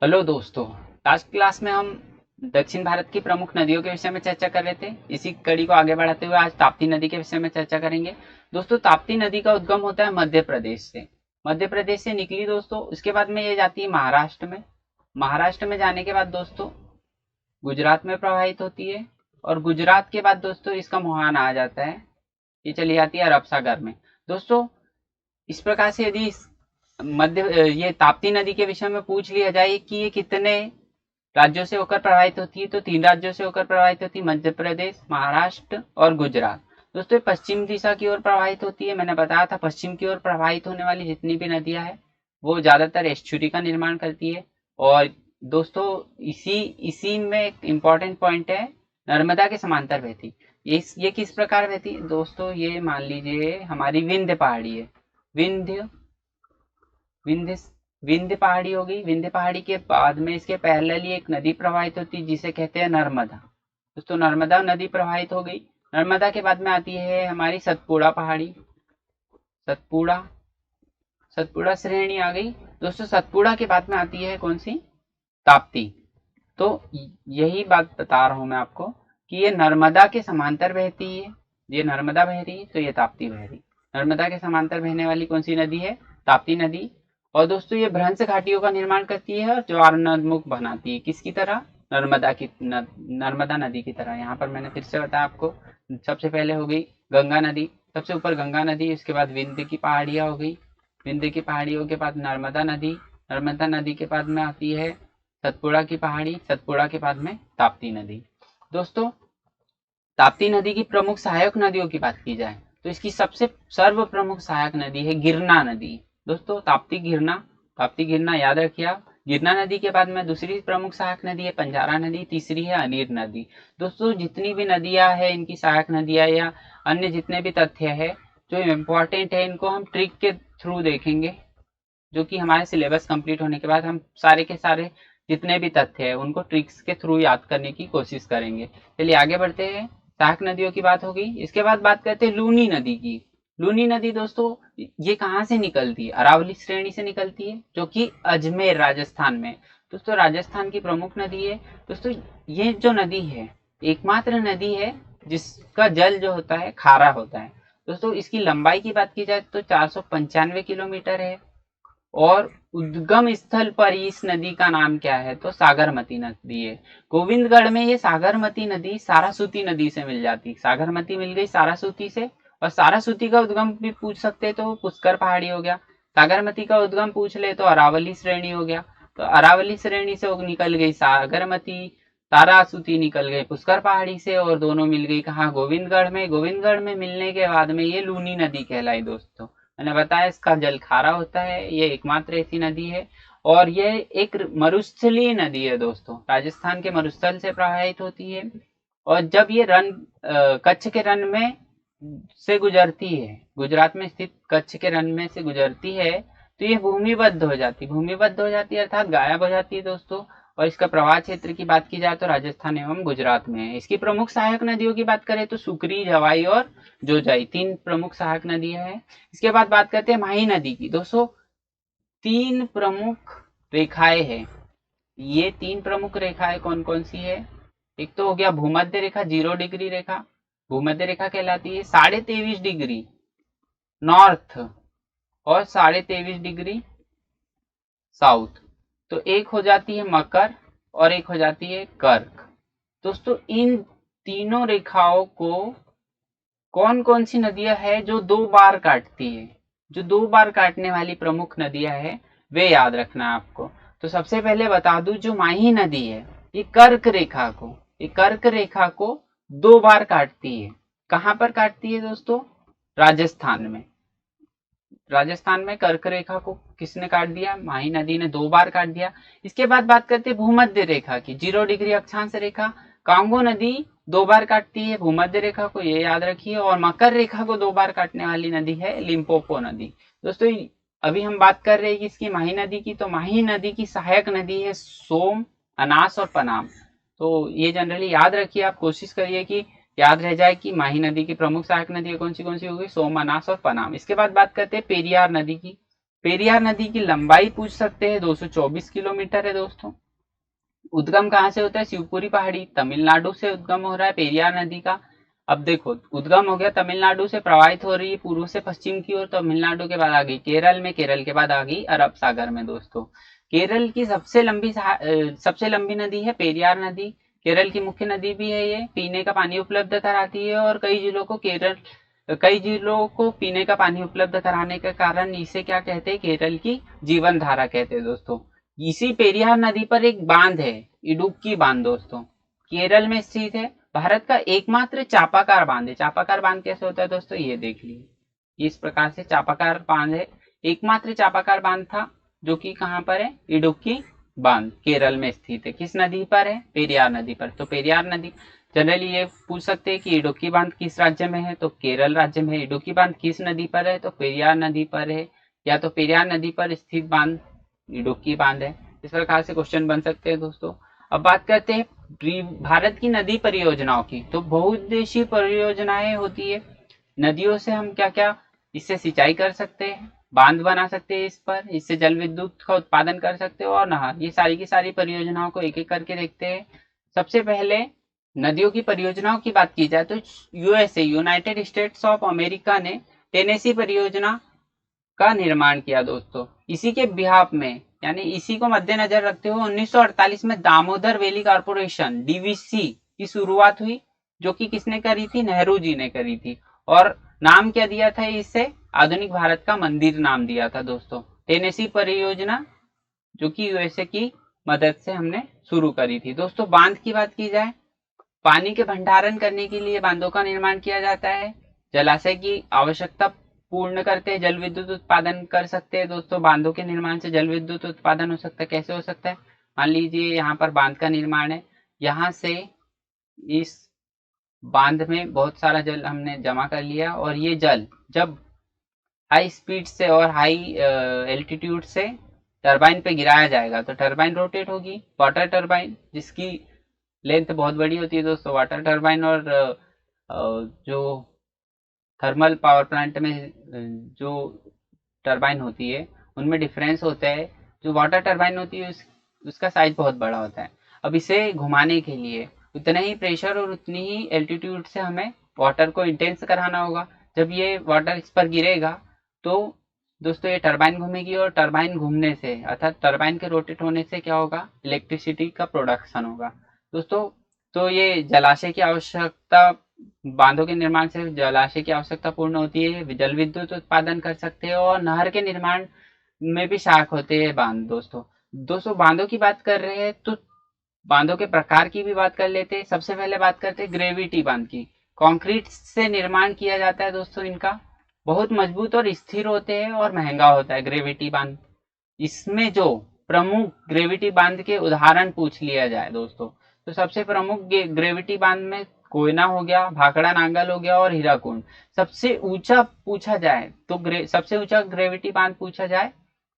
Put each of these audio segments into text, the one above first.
Hello दोस्तों। Last class में हम दक्षिण भारत की प्रमुख नदियों के विषय में चर्चा कर रहे थे। इसी कड़ी को आगे बढ़ाते हुए आज ताप्ती नदी के विषय में चर्चा करेंगे। दोस्तों, ताप्ती नदी का उद्गम होता है मध्य प्रदेश से। मध्य प्रदेश से निकली दोस्तों, उसके बाद में ये जाती है महाराष्ट्र में। महाराष्ट्र में जाने के बाद दोस्तों गुजरात में प्रवाहित होती है, और गुजरात के बाद दोस्तों इसका मुहाना आ जाता है। ये चली जाती है अरब सागर में। दोस्तों, इस प्रकार से यदि ये ताप्ती नदी के विषय में पूछ लिया जाए कि ये कितने राज्यों से होकर प्रवाहित होती है, तो 3 राज्यों से होकर प्रवाहित होती है, मध्य प्रदेश, महाराष्ट्र और गुजरात। दोस्तों, ये पश्चिम दिशा की ओर प्रवाहित होती है। मैंने बताया था पश्चिम की ओर प्रवाहित होने वाली जितनी भी नदियां हैं वो ज्यादातर एस्चुरी का निर्माण करती है। और दोस्तों, इसी इसी में एक इम्पॉर्टेंट पॉइंट है, नर्मदा के समांतर बहती। ये किस प्रकार बहती है दोस्तों? ये मान लीजिए हमारी विंध्य पहाड़ी है। विंध्य विंध्य विंध्य पहाड़ी हो गई। विंध्य पहाड़ी के बाद में इसके पैरेलली एक नदी प्रवाहित होती है जिसे कहते हैं नर्मदा। दोस्तों, नर्मदा नदी प्रवाहित हो गई। नर्मदा के बाद में आती है हमारी सतपुड़ा पहाड़ी। सतपुड़ा सतपुड़ा श्रेणी आ गई। दोस्तों, सतपुड़ा के बाद में आती है कौन सी? ताप्ती। तो यही बात बता रहा हूं मैं आपको कि ये नर्मदा के समांतर बहती है। ये नर्मदा बह रही तो ये ताप्ती बह रही। नर्मदा के समांतर बहने वाली कौन सी नदी है? ताप्ती नदी। और दोस्तों, ये भ्रंश घाटियों का निर्माण करती है और ज्वारनदमुख बनाती है। किसकी तरह? नर्मदा नदी की तरह। यहाँ पर मैंने फिर से बताया आपको, सबसे पहले हो गई गंगा नदी, सबसे ऊपर गंगा नदी, उसके बाद विंध्य की पहाड़ियां हो गई। विंध्य की पहाड़ियों के बाद नर्मदा नदी। नर्मदा नदी के बाद में आती है सतपुड़ा की पहाड़ी। सतपुड़ा के बाद में ताप्ती नदी। दोस्तों, ताप्ती नदी की प्रमुख सहायक नदियों की बात की जाए तो इसकी सबसे सर्व प्रमुख सहायक नदी है गिरना नदी। दोस्तों, ताप्ती गिरना याद रखिए आप। गिरना नदी के बाद में दूसरी प्रमुख सहायक नदी है पंजारा नदी, तीसरी है अनीर नदी। दोस्तों, जितनी भी नदियां हैं इनकी सहायक नदियां या अन्य जितने भी तथ्य है जो इम्पोर्टेंट है, इनको हम ट्रिक के थ्रू देखेंगे, जो कि हमारे सिलेबस कंप्लीट होने के बाद हम सारे के सारे जितने भी तथ्य है उनको ट्रिक्स के थ्रू याद करने की कोशिश करेंगे। चलिए आगे बढ़ते हैं। सहायक नदियों की बात हो गई। इसके बाद बात करते हैं लूनी नदी की। लूनी नदी दोस्तों, ये कहाँ से निकलती है? अरावली श्रेणी से निकलती है, जो कि अजमेर राजस्थान में। दोस्तों, राजस्थान की प्रमुख नदी है। दोस्तों, ये जो नदी है एकमात्र नदी है जिसका जल जो होता है खारा होता है। दोस्तों, इसकी लंबाई की बात की जाए तो 495 किलोमीटर है। और उद्गम स्थल पर इस नदी का नाम क्या है? तो सागरमती नदी है। गोविंदगढ़ में ये सागरमती नदी सारासूती नदी से मिल जाती। सागरमती मिल गई सारासूती से। और सारासूती का उद्गम भी पूछ सकते तो पुष्कर पहाड़ी हो गया। सागरमती का उद्गम पूछ ले तो अरावली श्रेणी हो गया। तो अरावली श्रेणी से निकल गई सागरमती, तारासूती निकल गई पुष्कर पहाड़ी से, और दोनों मिल गई कहाँ? गोविंदगढ़ में। गोविंदगढ़ में मिलने के बाद में ये लूनी नदी कहलाई। दोस्तों, मैंने बताया इसका जल खारा होता है, ये एकमात्र ऐसी नदी है। और ये एक मरुस्थलीय नदी है दोस्तों, राजस्थान के मरुस्थल से प्रवाहित होती है। और जब ये कच्छ के रण में से गुजरती है, गुजरात में स्थित कच्छ के रण में से गुजरती है, तो ये भूमिबद्ध हो जाती है अर्थात गायब हो जाती है दोस्तों। और इसका प्रवाह क्षेत्र की बात की जाए तो राजस्थान एवं गुजरात में है। इसकी प्रमुख सहायक नदियों की बात करें तो सुकरी, झवाई और जोजाई 3 प्रमुख सहायक नदियां हैं। इसके बाद बात करते हैं माही नदी की। दोस्तों, 3 प्रमुख रेखाएं हैं। ये 3 प्रमुख रेखाएं कौन कौन सी है? एक तो हो गया भूमध्य रेखा, 0 डिग्री रेखा, भूमध्य रेखा कहलाती है। 23.5 डिग्री नॉर्थ और 23.5 डिग्री साउथ। तो एक हो जाती है मकर और एक हो जाती है कर्क। दोस्तों, इन तीनों रेखाओं को कौन कौन सी नदियां है जो 2 बार काटती है? जो 2 बार काटने वाली प्रमुख नदियां है वे याद रखना है आपको। तो सबसे पहले बता दूं, जो माही नदी है ये कर्क रेखा को 2 बार काटती है। कहां पर काटती है दोस्तों? राजस्थान में। राजस्थान में कर्क रेखा को किसने काट दिया? माही नदी ने 2 बार काट दिया। इसके बाद बात करते हैं भूमध्य रेखा की। 0 डिग्री अक्षांश रेखा कांगो नदी 2 बार काटती है भूमध्य रेखा को, ये याद रखिए। और मकर रेखा को 2 बार काटने वाली नदी है लिम्पोपो नदी। दोस्तों, अभी हम बात कर रहे हैं किसकी? माही नदी की। तो माही नदी की सहायक नदी है सोम, अनास और पनाम। तो ये जनरली याद रखिए, आप कोशिश करिए कि याद रह जाए कि माही नदी की प्रमुख सहायक नदी कौन सी होगी? सोम, अनास और पनाम। इसके बाद बात करते हैं पेरियार नदी की। पेरियार नदी की लंबाई पूछ सकते हैं, 224 किलोमीटर है दोस्तों। उद्गम कहाँ से होता है? शिवपुरी पहाड़ी, तमिलनाडु से उद्गम हो रहा है पेरियार नदी का। अब देखो, उद्गम हो गया तमिलनाडु से, प्रवाहित हो रही है पूर्व से पश्चिम की ओर, तमिलनाडु के बाद आ गई केरल में, केरल के बाद आ गई अरब सागर में दोस्तों। केरल की सबसे लंबी नदी है पेरियार नदी। केरल की मुख्य नदी भी है ये, पीने का पानी उपलब्ध कराती है, और कई जिलों को पीने का पानी उपलब्ध कराने के कारण इसे क्या कहते हैं? केरल की जीवन धारा कहते हैं दोस्तों। इसी पेरियार नदी पर एक बांध है, इडुक्की बांध दोस्तों, केरल में स्थित है। भारत का एकमात्र चापाकार बांध है। चापाकार बांध कैसे होता है दोस्तों? ये देख लीजिए, इस प्रकार से चापाकार बांध है। एकमात्र चापाकार बांध था, जो कि कहाँ पर है? इडुक्की बांध केरल में स्थित है। किस नदी पर है? पेरियार नदी पर। तो पेरियार नदी, जनरली ये पूछ सकते हैं कि इडुक्की बांध किस राज्य में है, तो केरल राज्य में है। इडुक्की बांध किस नदी पर है? तो पेरियार नदी पर है, या तो पेरियार नदी पर स्थित बांध इडुक्की बांध है। इस प्रकार से क्वेश्चन बन सकते हैं दोस्तों। अब बात करते हैं भारत की नदी परियोजनाओं की। तो बहुउद्देशीय परियोजनाएं होती है। नदियों से हम क्या क्या इससे सिंचाई कर सकते हैं, बांध बना सकते हैं इस पर, इससे जल विद्युत का उत्पादन कर सकते हो, और नहर। ये सारी की सारी परियोजनाओं को एक एक करके देखते हैं। सबसे पहले नदियों की परियोजनाओं की बात की जाए तो USA, United states of America ने टेनेसी परियोजना का निर्माण किया दोस्तों। इसी के बिहाफ में, यानी इसी को मद्देनजर रखते हुए 1948 में दामोदर वैली कॉर्पोरेशन डीवीसी की शुरुआत हुई, जो कि किसने करी थी? नेहरू जी ने करी थी। और नाम क्या दिया था इसे? आधुनिक भारत का मंदिर नाम दिया था दोस्तों। टेनेसी परियोजना, जो कि यूएसए की मदद से हमने शुरू करी थी दोस्तों। बांध की बात की जाए, पानी के भंडारण करने के लिए बांधों का निर्माण किया जाता है। जलाशय की आवश्यकता पूर्ण करते हैं, जल विद्युत उत्पादन कर सकते हैं दोस्तों। बांधों के निर्माण से जल विद्युत उत्पादन हो सकता है। कैसे हो सकता है? मान लीजिए यहाँ पर बांध का निर्माण है, यहाँ से इस बांध में बहुत सारा जल हमने जमा कर लिया, और ये जल जब हाई स्पीड से और हाई एल्टीट्यूड से टरबाइन पे गिराया जाएगा, तो टरबाइन रोटेट होगी। वाटर टरबाइन, जिसकी लेंथ बहुत बड़ी होती है दोस्तों। वाटर टरबाइन और जो थर्मल पावर प्लांट में जो टरबाइन होती है, उनमें डिफरेंस होता है। जो वाटर टरबाइन होती है उसका साइज बहुत बड़ा होता है। अब इसे घुमाने के लिए उतना ही प्रेशर और उतनी ही एल्टीट्यूड से हमें वाटर को इंटेंस कराना होगा। जब ये वाटर इस पर गिरेगा तो दोस्तों ये टरबाइन घूमेगी, और टरबाइन घूमने से अर्थात टरबाइन के रोटेट होने से क्या होगा? इलेक्ट्रिसिटी का प्रोडक्शन होगा दोस्तों। तो ये जलाशय की आवश्यकता, बांधों के निर्माण से जलाशय की आवश्यकता पूर्ण होती है, जल विद्युत उत्पादन कर सकते हैं, और नहर के निर्माण में भी सहायक होते हैं बांध दोस्तों। बांधों की बात कर रहे हैं तो बांधों के प्रकार की भी बात कर लेते हैं। सबसे पहले बात करते हैं ग्रेविटी बांध की। कंक्रीट से निर्माण किया जाता है दोस्तों इनका, बहुत मजबूत और स्थिर होते हैं, और महंगा होता है ग्रेविटी बांध। इसमें जो प्रमुख ग्रेविटी बांध के उदाहरण पूछ लिया जाए दोस्तों, तो सबसे प्रमुख ग्रेविटी बांध में कोयना हो गया, भाखड़ा नांगल हो गया, और हीराकुंड। सबसे ऊंचा पूछा जाए तो सबसे ऊंचा ग्रेविटी बांध पूछा जाए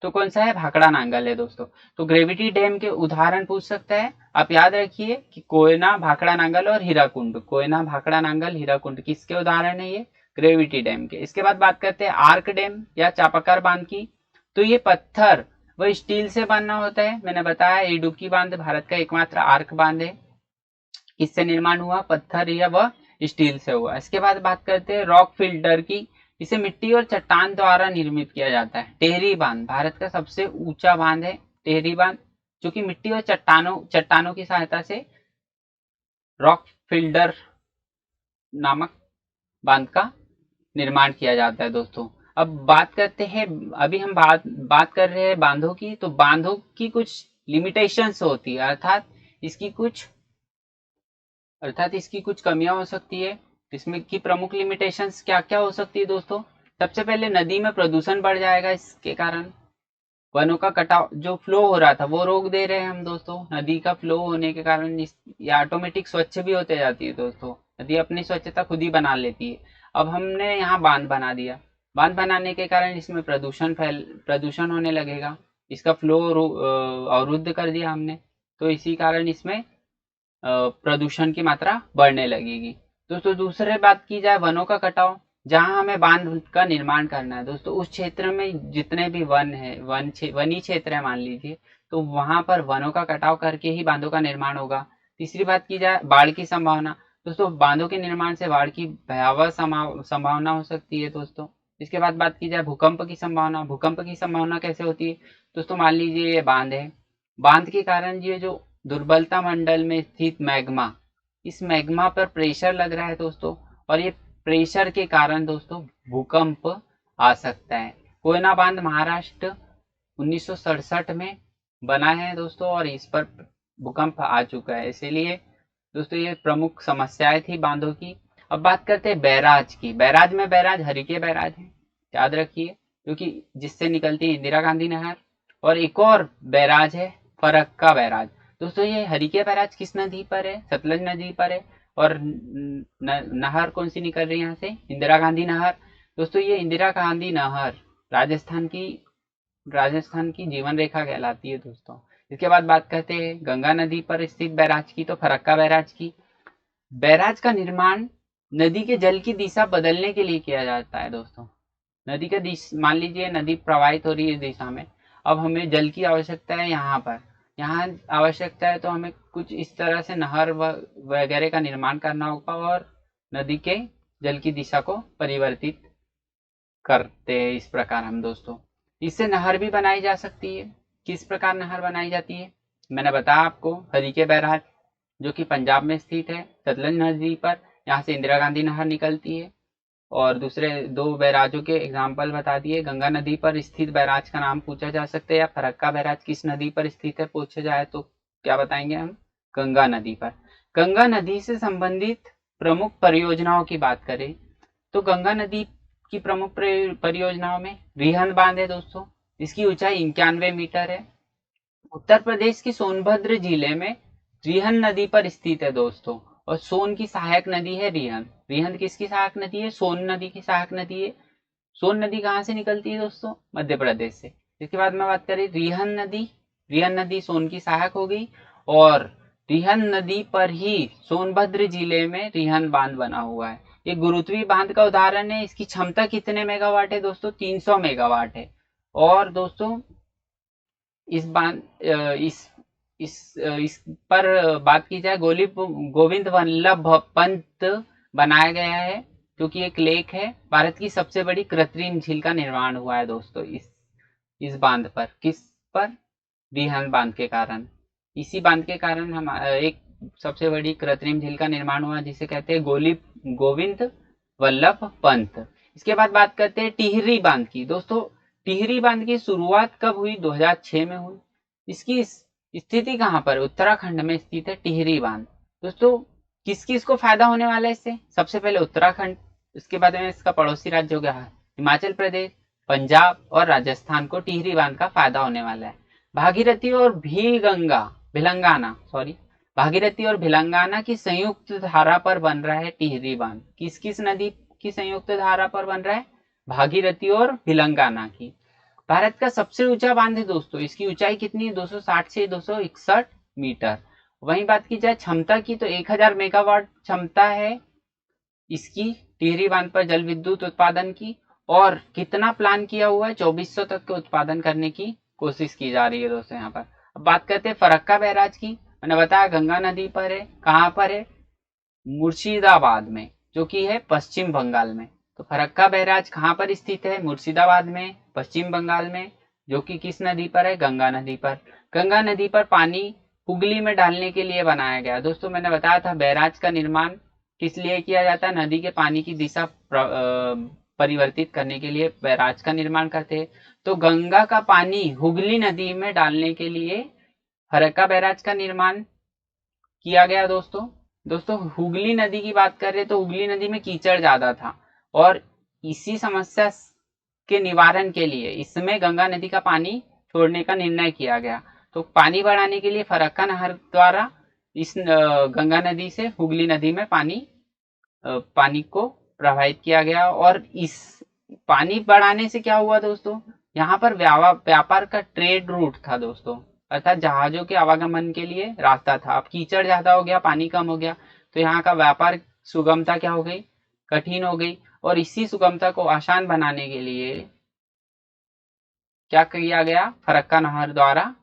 तो कौन सा है? भाखड़ा नांगल है दोस्तों। तो ग्रेविटी डैम के उदाहरण पूछ सकता है। आप याद रखिए कि कोयना, भाखड़ा नांगल और हीराकुंड, कोयना, भाखड़ा नांगल, हीराकुंड किसके उदाहरण है? ये ग्रेविटी डैम के। इसके बाद बात करते हैं आर्क डैम या चापाकार बांध की। तो ये पत्थर व स्टील से बनना होता है। मैंने बताया इडुक्की बांध भारत का एकमात्र आर्क बांध है। किससे निर्माण हुआ? पत्थर या वह स्टील से हुआ। इसके बाद बात करते हैं रॉक फिल्टर की। इसे मिट्टी और चट्टान द्वारा निर्मित किया जाता है। टेहरी बांध भारत का सबसे ऊंचा बांध है, टेहरी बांध, जो कि मिट्टी और चट्टानों की सहायता से रॉक फिल्टर नामक बांध का निर्माण किया जाता है दोस्तों। अब बात करते हैं, अभी हम बात कर रहे हैं बांधों की। तो बांधों की कुछ लिमिटेशंस होती है, अर्थात इसकी कुछ कमियां हो सकती है। इसमें की प्रमुख लिमिटेशंस क्या क्या हो सकती है दोस्तों? सबसे पहले नदी में प्रदूषण बढ़ जाएगा, इसके कारण वनों का कटाव जो फ्लो हो रहा था वो रोक दे रहे हैं हम दोस्तों। नदी का फ्लो होने के कारण ये ऑटोमेटिक स्वच्छ भी होते जाती है दोस्तों। नदी अपनी स्वच्छता खुद ही बना लेती है। अब हमने यहाँ बांध बना दिया, बांध बनाने के कारण इसमें प्रदूषण होने लगेगा। इसका फ्लो अवरुद्ध कर दिया हमने, तो इसी कारण इसमें प्रदूषण की मात्रा बढ़ने लगेगी दोस्तों। दूसरे बात की जाए वनों का कटाव, जहां हमें बांध का निर्माण करना है दोस्तों, उस क्षेत्र में जितने भी वन है, वनी क्षेत्र है मान लीजिए, तो वहां पर वनों का कटाव करके ही बांधों का निर्माण होगा। तीसरी बात की जाए बाढ़ की संभावना, दोस्तों बांधों के निर्माण से बाढ़ की भयावह संभावना हो सकती है दोस्तों। इसके बाद बात की जाए भूकंप की संभावना, भूकंप की संभावना कैसे होती है दोस्तों, मान लीजिए ये बांध है, बांध के कारण ये जो दुर्बलता मंडल में स्थित मैग्मा, इस मैग्मा पर प्रेशर लग रहा है दोस्तों, और ये प्रेशर के कारण दोस्तों भूकंप आ सकता है। कोयना बांध महाराष्ट्र 1967 में बना है दोस्तों, और इस पर भूकंप आ चुका है, इसीलिए दोस्तों ये प्रमुख समस्याएं थी बांधों की। अब बात करते हैं बैराज की। बैराज हरिके बैराज है, याद रखिए, क्योंकि जिससे निकलती है इंदिरा गांधी नहर। और एक और बैराज है फरक्का बैराज। दोस्तों ये हरिके बैराज किस नदी पर है, सतलज नदी पर है, और नहर कौन सी निकल रही है यहाँ से, इंदिरा गांधी नहर। दोस्तों ये इंदिरा गांधी नहर राजस्थान की जीवन रेखा कहलाती है दोस्तों। इसके बाद बात करते हैं गंगा नदी पर स्थित बैराज की, तो फरक्का बैराज की। बैराज का निर्माण नदी के जल की दिशा बदलने के लिए किया जाता है दोस्तों। नदी का मान लीजिए नदी प्रवाहित हो रही है इस दिशा में, अब हमें जल की आवश्यकता है, यहाँ आवश्यकता है, तो हमें कुछ इस तरह से नहर वगैरह का निर्माण करना होगा, और नदी के जल की दिशा को परिवर्तित करते हैं इस प्रकार हम दोस्तों। इससे नहर भी बनाई जा सकती है। किस प्रकार नहर बनाई जाती है, मैंने बताया आपको, हरिके बैराज जो कि पंजाब में स्थित है, सतलज नदी पर, यहाँ से इंदिरा गांधी नहर निकलती है। और दूसरे दो बैराजों के एग्जाम्पल बता दिए। गंगा नदी पर स्थित बैराज का नाम पूछा जा सकता है, या फरक्का बैराज किस नदी पर स्थित है पूछा जाए तो क्या बताएंगे हम, गंगा नदी पर। गंगा नदी से संबंधित प्रमुख परियोजनाओं की बात करें तो गंगा नदी की प्रमुख परियोजनाओं में रिहंद बांध है दोस्तों, इसकी ऊंचाई 91 मीटर है। उत्तर प्रदेश के सोनभद्र जिले में रिहंद नदी पर स्थित है दोस्तों, और सोन की सहायक नदी है रिहंद। रिहंद किसकी सहायक नदी है, सोन नदी की सहायक नदी है। सोन नदी कहाँ से निकलती है दोस्तों, मध्य प्रदेश से। इसके बाद में बात करें रिहंद नदी सोन की सहायक हो गई, और रिहंद नदी पर ही सोनभद्र जिले में रिहंद बांध बना हुआ है। ये गुरुत्वीय बांध का उदाहरण है। इसकी क्षमता कितने मेगावाट है दोस्तों, 300 मेगावाट है। और दोस्तों इस बांध इस पर बात की जाए, गोविंद वल्लभ पंत बनाया गया है, क्योंकि एक लेक है। भारत की सबसे बड़ी कृत्रिम झील का निर्माण हुआ है दोस्तों इस बांध पर। किस पर, रिहंद बांध के कारण। इसी बांध के कारण हम एक सबसे बड़ी कृत्रिम झील का निर्माण हुआ, जिसे कहते हैं गोविंद वल्लभ पंत। इसके बाद बात करते हैं टिहरी बांध की। दोस्तों टिहरी बांध की शुरुआत कब हुई, 2006 में हुई। इसकी स्थिति कहाँ पर, उत्तराखंड में स्थित है टिहरी बांध। दोस्तों किस किस को फायदा होने वाला है इससे, सबसे पहले उत्तराखंड, इसके बाद में इसका पड़ोसी राज्य हो गया हिमाचल प्रदेश, पंजाब और राजस्थान को टिहरी बांध का फायदा होने वाला है। भागीरथी और भिलंगाना की संयुक्त धारा पर बन रहा है टिहरी बांध। किस किस नदी की संयुक्त धारा पर बन रहा है, भागीरथी और भिलंगाना की। भारत का सबसे ऊंचा बांध है दोस्तों, इसकी ऊंचाई कितनी है, 260 से 261 मीटर। वहीं बात की जाए क्षमता की, तो 1000 मेगावाट क्षमता है इसकी टिहरी बांध पर जल विद्युत उत्पादन की। और कितना प्लान किया हुआ है, 2400 तक के उत्पादन करने की कोशिश की जा रही है दोस्तों यहाँ पर। अब बात करते हैं फरक्का बैराज की। मैंने बताया गंगा नदी पर है, कहाँ पर है, मुर्शिदाबाद में, जो कि है पश्चिम बंगाल में। तो फरक्का बैराज कहाँ पर स्थित है, मुर्शिदाबाद में, पश्चिम बंगाल में, जो कि किस नदी पर है, गंगा नदी पर। गंगा नदी पर पानी हुगली में डालने के लिए बनाया गया। दोस्तों मैंने बताया था बैराज का निर्माण किस लिए किया जाता है, नदी के पानी की दिशा परिवर्तित करने के लिए बैराज का निर्माण करते हैं। तो गंगा का पानी हुगली नदी में डालने के लिए फरक्का बैराज का निर्माण किया गया दोस्तों हुगली नदी की बात कर रहे तो हुगली नदी में कीचड़ ज्यादा था, और इसी समस्या के निवारण के लिए इसमें गंगा नदी का पानी छोड़ने का निर्णय किया गया। तो पानी बढ़ाने के लिए फरक्का नहर द्वारा इस गंगा नदी से हुगली नदी में पानी को प्रवाहित किया गया। और इस पानी बढ़ाने से क्या हुआ दोस्तों, यहाँ पर व्यापार का ट्रेड रूट था दोस्तों, अर्थात जहाजों के आवागमन के लिए रास्ता था। अब कीचड़ ज्यादा हो गया, पानी कम हो गया, तो यहाँ का व्यापार सुगमता क्या हो गई, कठिन हो गई। और इसी सुगमता को आसान बनाने के लिए क्या किया गया, फरक्का नहर द्वारा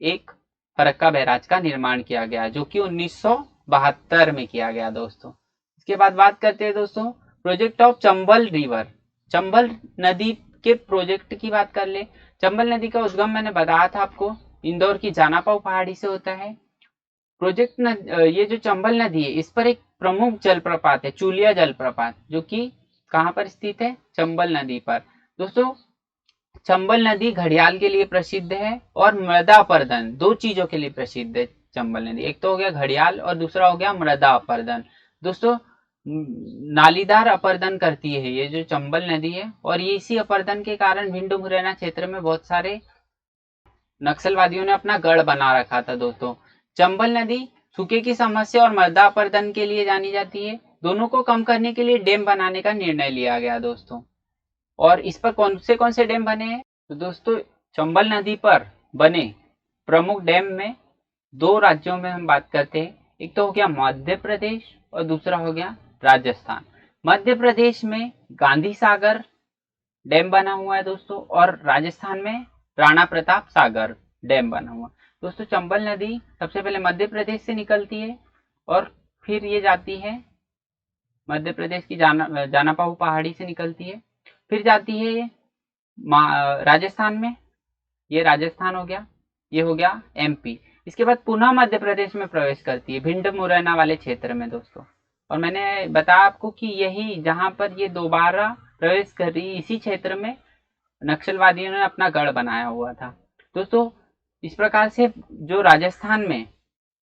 एक फरक्का बैराज का निर्माण किया गया, जो कि 1972 में किया गया दोस्तों। इसके बाद बात करते हैं दोस्तों project of Chambal river. Chambal नदी के प्रोजेक्ट की बात कर ले। चंबल नदी का उद्गम मैंने बताया था आपको, इंदौर की जानापाव पहाड़ी से होता है। प्रोजेक्ट ये जो चंबल नदी है, इस पर एक प्रमुख जलप्रपात है, चूलिया जलप्रपात, जो कि कहाँ पर स्थित है, चंबल नदी पर। दोस्तों चंबल नदी घड़ियाल के लिए प्रसिद्ध है और मृदा अपर्दन, दो चीजों के लिए प्रसिद्ध है चंबल नदी। एक तो हो गया घड़ियाल और दूसरा हो गया मृदा अपर्दन। दोस्तों नालीदार अपर्दन करती है ये जो चंबल नदी है, और ये इसी अपर्दन के कारण भिंड मुरैना क्षेत्र में बहुत सारे नक्सलवादियों ने अपना गढ़ बना रखा था दोस्तों। चंबल नदी सूखे की समस्या और मृदा अपर्दन के लिए जानी जाती है। दोनों को कम करने के लिए डैम बनाने का निर्णय लिया गया दोस्तों। और इस पर कौन से डैम बने हैं, तो दोस्तों चंबल नदी पर बने प्रमुख डैम में दो राज्यों में हम बात करते हैं। एक तो हो गया मध्य प्रदेश और दूसरा हो गया राजस्थान। मध्य प्रदेश में गांधी सागर डैम बना हुआ है दोस्तों, और राजस्थान में राणा प्रताप सागर डैम बना हुआ। दोस्तों चंबल नदी सबसे पहले मध्य प्रदेश से निकलती है और फिर ये जाती है मध्य प्रदेश की जानापाहू पहाड़ी से निकलती है, फिर जाती है ये राजस्थान में, ये राजस्थान हो गया, ये हो गया एमपी। इसके बाद पुनः मध्य प्रदेश में प्रवेश करती है भिंड मुरैना वाले क्षेत्र में दोस्तों। और मैंने बताया आपको कि यही जहां पर ये दोबारा प्रवेश कर रही, इसी क्षेत्र में नक्सलवादियों ने अपना गढ़ बनाया हुआ था दोस्तों। इस प्रकार से जो राजस्थान में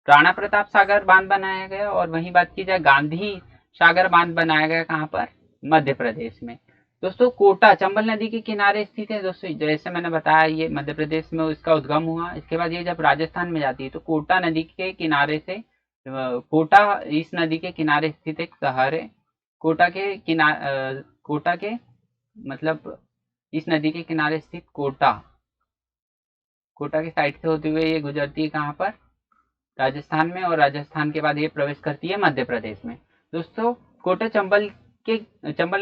राणा प्रताप सागर बांध बनाया गया, और वहीं बात की जाए गांधी सागर बांध बनाया गया कहां पर, मध्य प्रदेश में दोस्तों। कोटा चंबल नदी के किनारे स्थित है दोस्तों, जैसे मैंने बताया ये मध्य प्रदेश में इसका उद्गम हुआ। इसके बाद ये जब राजस्थान में जाती है तो कोटा नदी के किनारे से, कोटा इस नदी के किनारे स्थित एक शहर है। कोटा के मतलब इस नदी के किनारे स्थित कोटा की साइड से होते हुए ये गुजरती है कहाँ पर, राजस्थान में, और राजस्थान के बाद ये प्रवेश करती है मध्य प्रदेश में दोस्तों। कोटा चंबल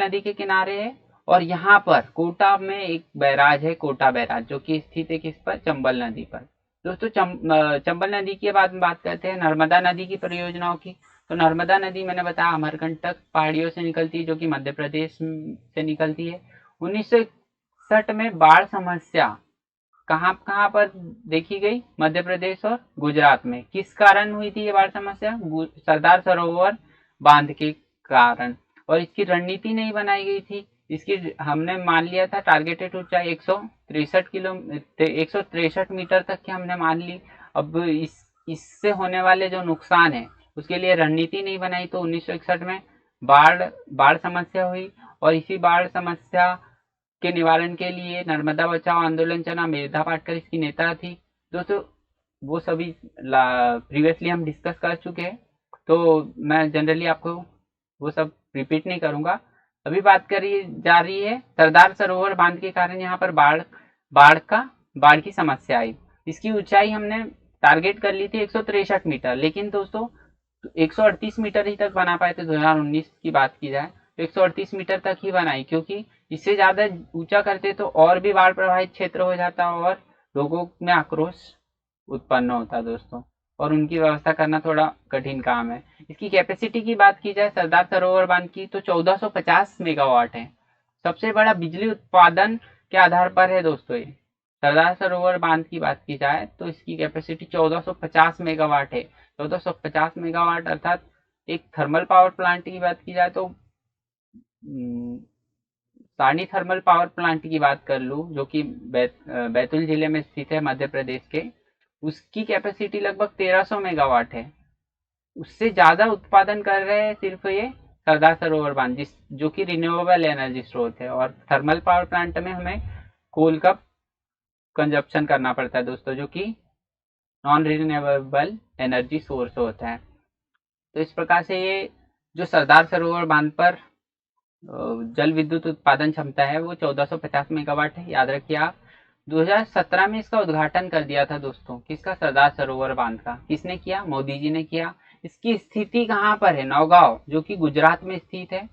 नदी के किनारे है, और यहाँ पर कोटा में एक बैराज है, कोटा बैराज, जो कि स्थित है किस पर, चंबल नदी पर दोस्तों। चंबल नदी के बाद बात करते हैं नर्मदा नदी की परियोजनाओं की। तो नर्मदा नदी मैंने बताया अमरकंटक पहाड़ियों से निकलती है, जो कि मध्य प्रदेश से निकलती है। 1961 में बाढ़ समस्या कहाँ पर देखी गई, मध्य प्रदेश और गुजरात में। किस कारण हुई थी ये बाढ़ समस्या, सरदार सरोवर बांध के कारण, और इसकी रणनीति नहीं बनाई गई थी। इसकी हमने मान लिया था टारगेटेड ऊंचाई 163 मीटर तक की हमने मान ली। अब इससे होने वाले जो नुकसान है उसके लिए रणनीति नहीं बनाई, तो 1961 में बाढ़ समस्या हुई। और इसी बाढ़ समस्या के निवारण के लिए नर्मदा बचाओ आंदोलन चला, मेधा पाटकर इसकी नेता थी दोस्तों। वो सभी प्रीवियसली हम डिस्कस कर चुके हैं, तो मैं जनरली आपको वो सब रिपीट नहीं करूंगा। अभी बात करी जा रही है सरदार सरोवर बांध के कारण यहाँ पर बाढ़ की समस्या आई। इसकी ऊंचाई हमने टारगेट कर ली थी 163 मीटर, लेकिन दोस्तों 138 मीटर ही तक बना पाए थे 2019 की बात की जाए तो 138 मीटर तक ही बनाई, क्योंकि इससे ज्यादा ऊंचा करते तो और भी बाढ़ प्रभावित क्षेत्र हो जाता और लोगों में आक्रोश उत्पन्न होता दोस्तों, और उनकी व्यवस्था करना थोड़ा कठिन काम है। इसकी कैपेसिटी की बात की जाए सरदार सरोवर बांध की तो 1450 मेगावाट है, सबसे बड़ा बिजली उत्पादन के आधार पर है दोस्तों ये। सरदार सरोवर बांध की बात की जाए तो इसकी कैपेसिटी 1450 मेगावाट है। 1450 मेगावाट अर्थात एक थर्मल पावर प्लांट की बात की जाए तो सारणी थर्मल पावर प्लांट की बात कर लूँ, जो कि बैतूल जिले में स्थित है मध्य प्रदेश के, उसकी कैपेसिटी लगभग 1300 मेगावाट है। उससे ज्यादा उत्पादन कर रहे हैं सिर्फ ये सरदार सरोवर बांध, जो कि रिन्यूएबल एनर्जी स्रोत है। और थर्मल पावर प्लांट में हमें कोल का कंजप्शन करना पड़ता है दोस्तों, जो कि नॉन रिन्यूएबल एनर्जी सोर्स होता है। तो इस प्रकार से ये जो सरदार सरोवर बांध पर जल विद्युत उत्पादन क्षमता है वो 1450 मेगावाट है, याद रखिए आप। 2017 में इसका उद्घाटन कर दिया था दोस्तों, किसका, सरदार सरोवर बांध का। किसने किया, मोदी जी ने किया। इसकी स्थिति कहाँ पर है, नौगांव, जो कि गुजरात में स्थित है।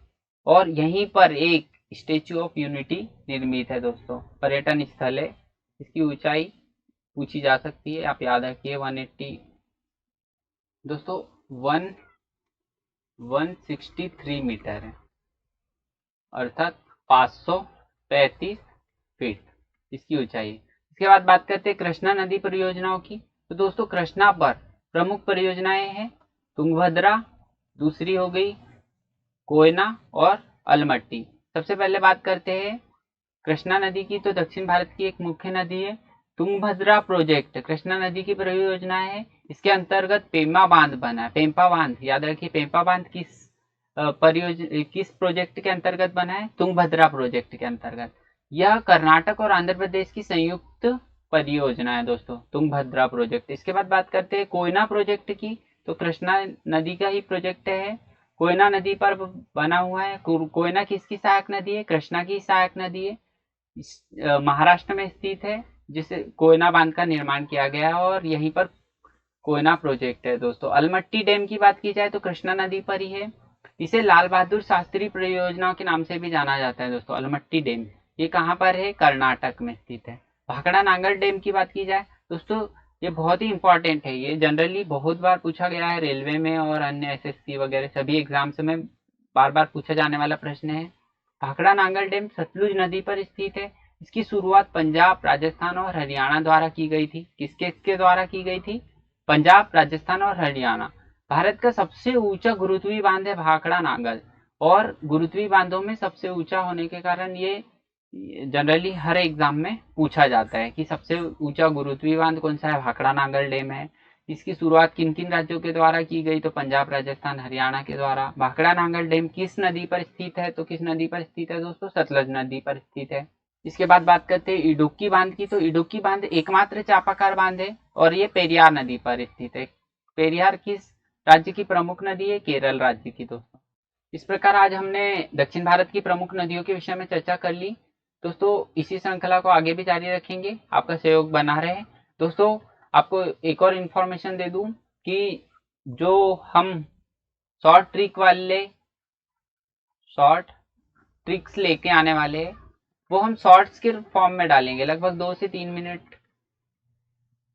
और यहीं पर एक स्टेच्यू ऑफ यूनिटी निर्मित है दोस्तों, पर्यटन स्थल है। इसकी ऊंचाई पूछी जा सकती है, आप याद रखिए 180 दोस्तों 163 मीटर है, अर्थात 535 फीट इसकी ऊंचाई है। इसके बाद बात करते हैं कृष्णा नदी परियोजनाओं की। तो दोस्तों कृष्णा पर प्रमुख परियोजनाएं हैं तुंगभद्रा, दूसरी हो गई कोयना और अलमट्टी। सबसे पहले बात करते हैं कृष्णा नदी की। तो दक्षिण भारत की एक मुख्य नदी है। तुंगभद्रा प्रोजेक्ट कृष्णा नदी की परियोजना है। इसके अंतर्गत पेमा बांध बना है। पेम्पा बांध याद रखिए, पेम्पा बांध किस प्रोजेक्ट के अंतर्गत बना है? तुंगभद्रा प्रोजेक्ट के अंतर्गत। यह कर्नाटक और आंध्र प्रदेश की संयुक्त परियोजना है दोस्तों, तुंगभद्रा प्रोजेक्ट। इसके बाद बात करते हैं कोयना प्रोजेक्ट की। तो कृष्णा नदी का ही प्रोजेक्ट है, कोयना नदी पर बना हुआ है। कोयना किसकी सहायक नदी है? कृष्णा की सहायक नदी है। महाराष्ट्र में स्थित है, जिसे कोयना बांध का निर्माण किया गया है और यहीं पर कोयना प्रोजेक्ट है दोस्तों। अलमट्टी डैम की बात की जाए तो कृष्णा नदी पर ही है। इसे लाल बहादुर शास्त्री परियोजना के नाम से भी जाना जाता है दोस्तों। अलमट्टी डैम ये कहाँ पर है? कर्नाटक में स्थित है। भाखड़ा नांगल डैम की बात की जाए दोस्तों, ये बहुत ही इंपॉर्टेंट है। ये जनरली बहुत बार पूछा गया है रेलवे में और अन्य एसएससी वगैरह सभी एग्जाम्स में बार बार पूछा जाने वाला प्रश्न है। भाखड़ा नांगल डैम सतलुज नदी पर स्थित है। इसकी शुरुआत पंजाब, राजस्थान और हरियाणा द्वारा की गई थी। किसके द्वारा की गई थी? पंजाब, राजस्थान और हरियाणा। भारत का सबसे ऊंचा गुरुत्वीय बांध है भाखड़ा नांगल, और गुरुत्वीय बांधों में सबसे ऊंचा होने के कारण ये जनरली हर एग्जाम में पूछा जाता है कि सबसे ऊंचा गुरुत्वीय बांध कौन सा है? भाखड़ा नांगल डैम है। इसकी शुरुआत किन किन राज्यों के द्वारा की गई? तो पंजाब, राजस्थान, हरियाणा के द्वारा। भाखड़ा नांगल डैम किस नदी पर स्थित है? तो किस नदी पर स्थित है दोस्तों? सतलज नदी पर स्थित है। इसके बाद बात करते हैं इडुक्की बांध की। तो इडुक्की बांध एकमात्र चापाकार बांध है और ये पेरियार नदी पर स्थित है। पेरियार किस राज्य की प्रमुख नदी है? केरल राज्य की दोस्तों। इस प्रकार आज हमने दक्षिण भारत की प्रमुख नदियों के विषय में चर्चा कर ली दोस्तों। इसी श्रृंखला को आगे भी जारी रखेंगे, आपका सहयोग बना रहे दोस्तों। आपको एक और इन्फॉर्मेशन दे दूं कि जो हम शॉर्ट ट्रिक्स लेके आने वाले हैं वो हम शॉर्ट्स के फॉर्म में डालेंगे। लगभग 2 से 3 मिनट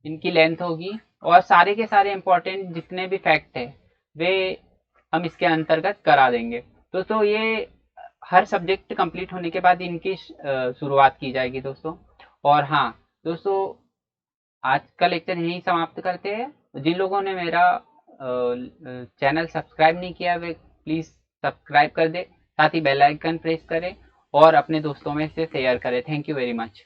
इनकी लेंथ होगी और सारे के सारे इंपॉर्टेंट जितने भी फैक्ट है वे हम इसके अंतर्गत करा देंगे दोस्तों। ये हर सब्जेक्ट कंप्लीट होने के बाद इनकी शुरुआत की जाएगी दोस्तों। और हाँ दोस्तों, आज का लेक्चर यहीं समाप्त करते हैं। जिन लोगों ने मेरा चैनल सब्सक्राइब नहीं किया वे प्लीज़ सब्सक्राइब कर दे, साथ ही बेल आइकन प्रेस करें और अपने दोस्तों में से शेयर करें। Thank you very much.